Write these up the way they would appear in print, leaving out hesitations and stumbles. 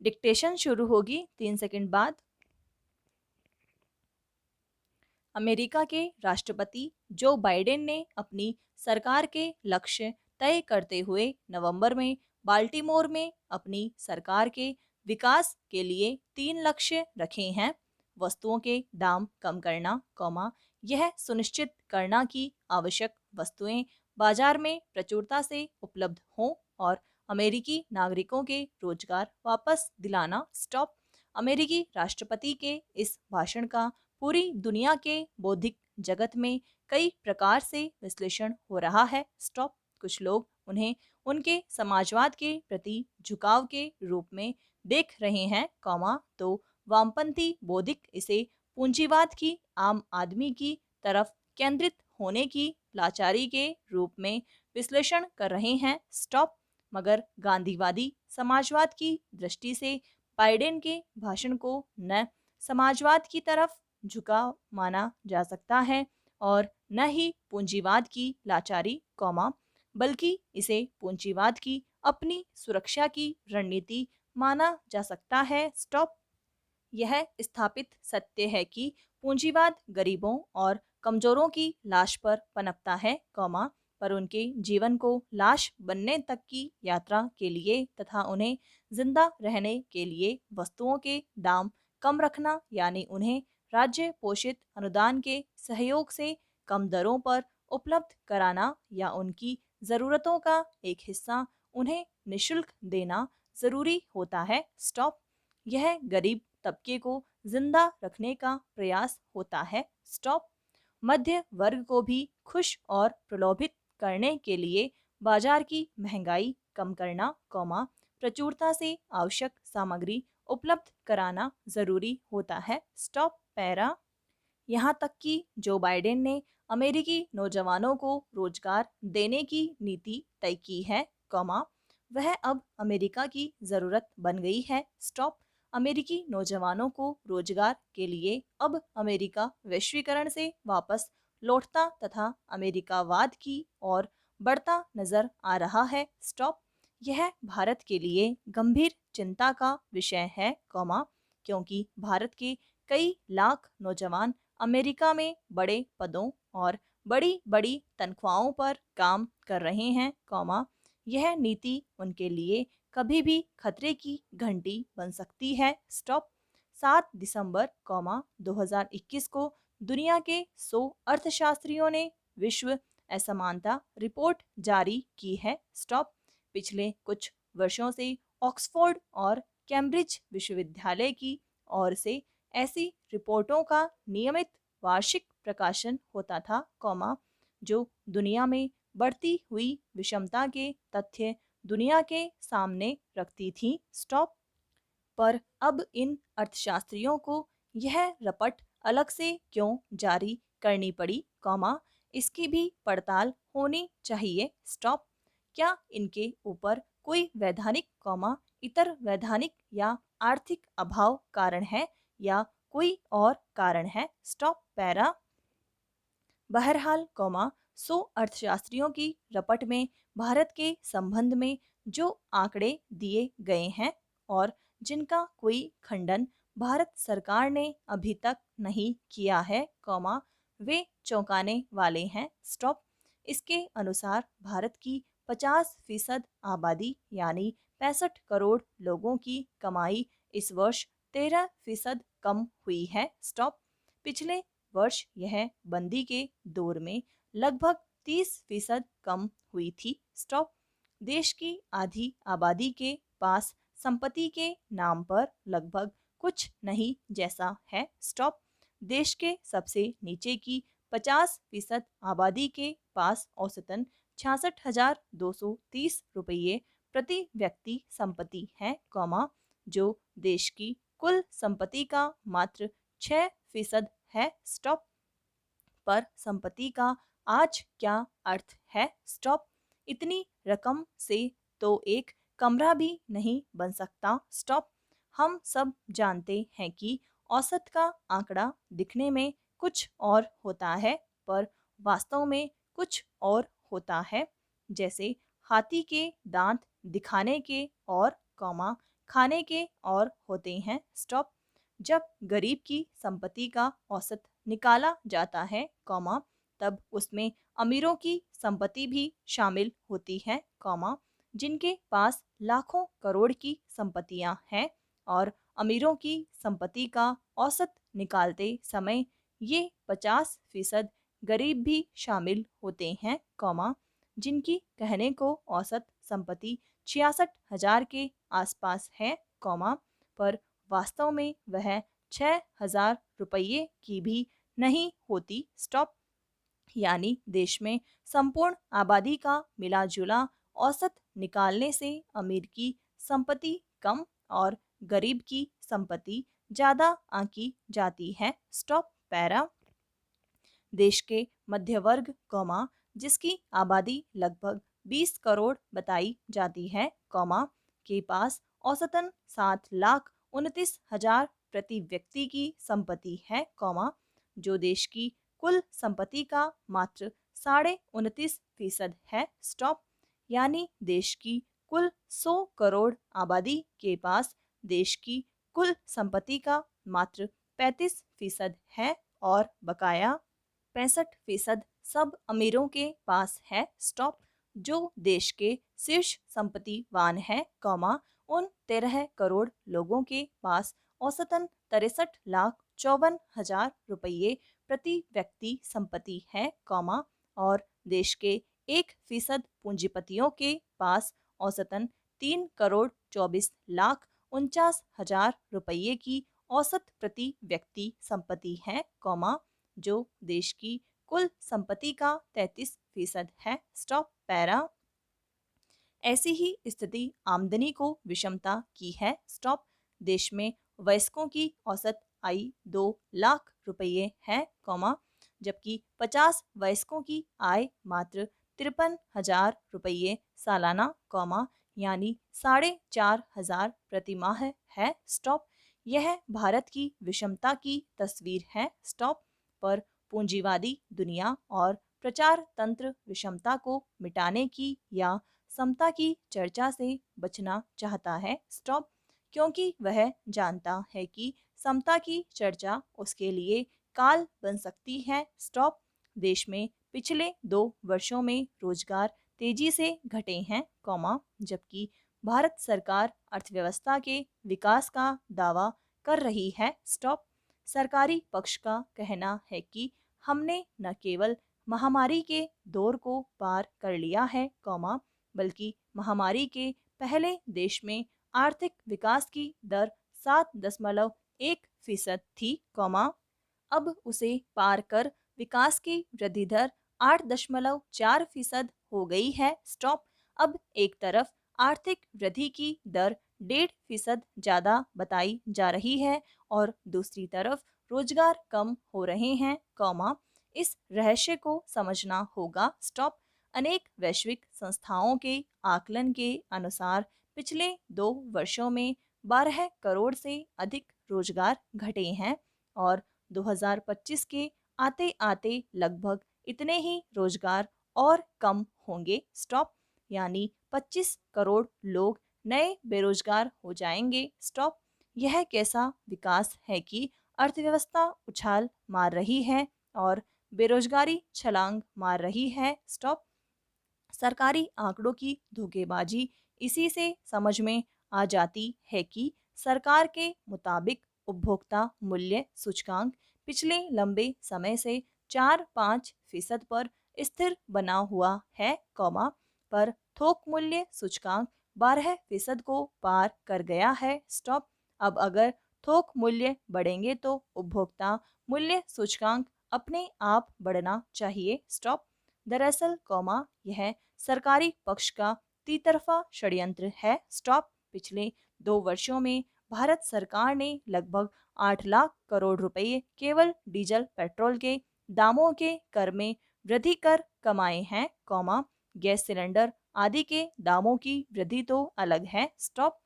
Dictation शुरू होगी 3 second बाद। अमेरिका के राष्ट्रपति जो बाइडेन ने अपनी सरकार के लक्ष्य तय करते हुए नवंबर में बाल्टीमोर में अपनी सरकार के विकास के लिए 3 लक्ष्य रखे हैं। वस्तुओं के दाम कम करना, यह सुनिश्चित करना कि आवश्यक वस्तुएं बाजार में प्रचुरता से उपलब्ध हों और अमेरिकी नागरिकों के रोजगार वापस दिलाना, स्टॉप। अमेरिकी राष्ट्रपति के इस भाषण का पूरी दुनिया के बौद्धिक जगत में कई प्रकार से विश्लेषण हो रहा है, स्टॉप। कुछ लोग उन्हें उनके समाजवाद के प्रति झुकाव के रूप में देख रहे हैं, तो वामपंथी बौद्धिक इसे पूंजीवाद की आम आदमी की तरफ केंद्रित होने की लाचारी के रूप में विश्लेषण कर रहे हैं, स्टॉप। मगर गांधीवादी समाजवाद की दृष्टि से बाइडेन के भाषण को न समाजवाद की तरफ झुकाव माना जा सकता है और न ही पूंजीवाद की लाचारी, बल्कि इसे पूंजीवाद की अपनी सुरक्षा की रणनीति माना जा सकता है, स्टॉप। यह स्थापित सत्य है कि पूंजीवाद गरीबों और कमजोरों की लाश पर पनपता है, पर उनके जीवन को लाश बनने तक की यात्रा के लिए तथा उन्हें जिंदा रहने के लिए वस्तुओं के दाम कम रखना, यानी उन्हें राज्य पोषित अनुदान के सहयोग से कम दरों पर उपलब्ध कराना या उनकी ज़रूरतों का एक हिस्सा उन्हें निशुल्क देना ज़रूरी होता है, स्टॉप। यह गरीब तबके को जिंदा रखने का प्रयास होता है, स्टॉप। मध्य वर्ग को भी खुश और प्रलोभित करने के लिए बाजार की महंगाई कम करना, प्रचुरता से आवश्यक सामग्री उपलब्ध कराना जरूरी होता है, स्टॉप। पैरा। यहाँ तक कि जो बाइडेन ने अमेरिकी नौजवानों को रोजगार देने की नीति तय की है, वह अब अमेरिका की ज़रूरत बन गई है, स्टॉप। अमेरिकी नौजवानों को रोजगार के लिए अब अमेरिका वैश्वीकरण से वापस लौटता तथा अमेरिकावाद की ओर बढ़ता नजर आ रहा है, स्टॉप। यह भारत के लिए गंभीर चिंता का विषय है, क्योंकि भारत के कई लाख नौजवान अमेरिका में बड़े पदों और बड़ी बड़ी तनख्वाहों पर काम कर रहे हैं, यह नीति उनके लिए कभी भी खतरे की घंटी बन सकती है, स्टॉप। 7 दिसंबर 2021 को दुनिया के 100 अर्थशास्त्रियों ने विश्व असमानता रिपोर्ट जारी की है, स्टॉप। पिछले कुछ वर्षों से ऑक्सफोर्ड और कैम्ब्रिज विश्वविद्यालय की ओर से ऐसी रिपोर्टों का नियमित वार्षिक प्रकाशन होता था, जो दुनिया में बढ़ती हुई विषमता के तथ्य दुनिया के सामने रखती थी, स्टॉप। पर अब इन अर्थशास्त्रियों को यह रपट अलग से क्यों जारी करनी पड़ी, इसकी भी पड़ताल होनी चाहिए, स्टॉप। क्या इनके ऊपर कोई वैधानिक, इतर वैधानिक या आर्थिक अभाव कारण है या कोई और कारण है, स्टॉप। पैरा। बहरहाल, 100 अर्थशास्त्रियों की रपट में भारत के संबंध में जो आंकड़े दिए गए हैं और जिनका कोई खंडन भारत सरकार ने अभी तक नहीं किया है, वे चौंकाने वाले हैं, स्टॉप। इसके अनुसार भारत की 50% आबादी यानी 65 करोड़ लोगों की कमाई इस वर्ष 13% कम हुई है, स्टॉप। पिछले वर्ष यह बंदी के दौर में लगभग 30% कम हुई थी, स्टॉप। देश की आधी आबादी के पास संपत्ति के नाम पर लगभग कुछ नहीं जैसा है, स्टॉप। देश के सबसे नीचे की 50% आबादी के पास औसतन 66,230 रुपये प्रति व्यक्ति संपत्ति है, जो देश की कुल संपत्ति का मात्र 6% है, स्टॉप। पर संपत्ति का आज क्या अर्थ है, स्टॉप। इतनी रकम से तो एक कमरा भी नहीं बन सकता, स्टॉप। हम सब जानते हैं कि औसत का आंकड़ा दिखने में कुछ और होता है पर वास्तव में कुछ और होता है, जैसे हाथी के दांत दिखाने के और, खाने के और होते हैं। स्टॉप। जब गरीब की संपत्ति का औसत निकाला जाता है, कॉमा, तब उसमें अमीरों की संपत्ति भी शामिल होती है, कॉमा, जिनके पास लाखों करोड़ की संपत्तियां हैं, और अमीरों की संपत्ति का औसत निकालते समय ये 50% गरीब भी शामिल होते हैं, कॉमा, जिनकी कहने को औसत संपत्ति 66,000 के आसपास है, कॉमा, पर वास्तव में वह 6,000 रुपये की भी नहीं होती। स्टॉप। यानी देश में संपूर्ण आबादी का मिला जुला औसत निकालने से अमीर की संपत्ति कम और गरीब की संपत्ति ज्यादा आंकी जाती है। Stop para. देश के मध्य वर्ग, कौमा, जिसकी आबादी लगभग 20 करोड़ बताई जाती है, कौमा, के पास औसतन 7,29,000 प्रति व्यक्ति की संपत्ति है, कौमा, जो देश की कुल संपत्ति का मात्र 29.5% है। स्टॉप। यानी देश की कुल 100 करोड़ आबादी के पास देश की कुल संपत्ति का मात्र 35% है, और बकाया 65% सब अमीरों के पास है। स्टॉप। जो देश के शीर्ष संपत्तिवान है, कौमा, उन 13 करोड़ लोगों के पास औसतन 63,54,000 रुपये प्रति व्यक्ति संपत्ति है, कौमा, और देश के 1% पूंजीपतियों के पास औसतन 3,24,49,000 रुपये की औसत प्रति व्यक्ति संपत्ति है, कौमा, जो देश की कुल संपत्ति का 33% है। Stop para. ऐसी ही स्थिति आमदनी को विषमता की है। स्टॉप। देश में वयस्कों की औसत आय 2 लाख रुपये है, कौमा, जबकि 50 वयस्कों की आय मात्र 53,000 रुपये सालाना, कौमा, यानी 4,500 प्रति माह है। स्टॉप। यह भारत की विषमता की तस्वीर है। स्टॉप। पर पूंजीवादी दुनिया और प्रचार तंत्र विषमता को मिटाने की या समता की चर्चा से बचना चाहता है। स्टॉप। क्योंकि वह जानता है कि समता की चर्चा उसके लिए काल बन सकती है। स्टॉप। देश में पिछले 2 वर्षों में रोजगार तेजी से घटे हैं, कौमा, जबकि भारत सरकार अर्थव्यवस्था के विकास का दावा कर रही है। स्टॉप। सरकारी पक्ष का कहना है कि हमने न केवल महामारी के दौर को पार कर लिया है, कौमा, बल्कि महामारी के पहले देश में आर्थिक विकास की दर 7.1% थी, कौमा, अब उसे पार कर विकास की वृद्धि दर 8.4% हो गई है। स्टॉप। अब एक तरफ आर्थिक वृद्धि की दर 1.5% ज्यादा बताई जा रही है, और दूसरी तरफ रोजगार कम हो रहे हैं, कौमा, इस रहस्य को समझना होगा। स्टॉप। अनेक वैश्विक संस्थाओं के आकलन के अनुसार पिछले 2 वर्षों में 12 करोड़ से अधिक रोजगार घटे हैं, और 2025 के आते आते लगभग इतने ही रोजगार और कम होंगे। स्टॉप। यानी 25 करोड़ लोग नए बेरोजगार हो जाएंगे। स्टॉप। यह कैसा विकास है कि अर्थव्यवस्था उछाल मार रही है और बेरोजगारी छलांग मार रही है। स्टॉप। सरकारी आंकड़ों की धोखेबाजी इसी से समझ में आ जाती है कि सरकार के मुताबिक उपभोक्ता मूल्य सूचकांक पिछले लंबे समय से 4-5% पर स्थिर बना हुआ है, कौमा, पर थोक मूल्य सूचकांक 12% को पार कर गया है। स्टॉप। अब अगर थोक मूल्य बढ़ेंगे तो उपभोक्ता मूल्य सूचकांक अपने आप बढ़ना चाहिए। स्टॉप। दरअसल, कौमा, यह सरकारी पक्ष का तितरफा षड्यंत्र है। स्टॉप। पिछले 2 वर्षों में भारत सरकार ने लगभग 8 लाख करोड़ रुपए केवल डीजल पेट्रोल के दामों के कर में वृद्धि कर कमाए हैं, कौमा, गैस सिलेंडर आदि के दामों की वृद्धि तो अलग है। स्टॉप।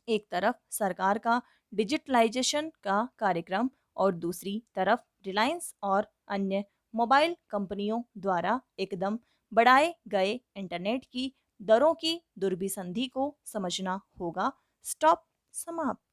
एक तरफ सरकार का डिजिटलाइजेशन का कार्यक्रम और दूसरी तरफ रिलायंस और अन्य मोबाइल कंपनियों द्वारा एकदम बढ़ाए गए इंटरनेट की दरों की दुर्भिसंधि को समझना होगा। स्टॉप समाप्त।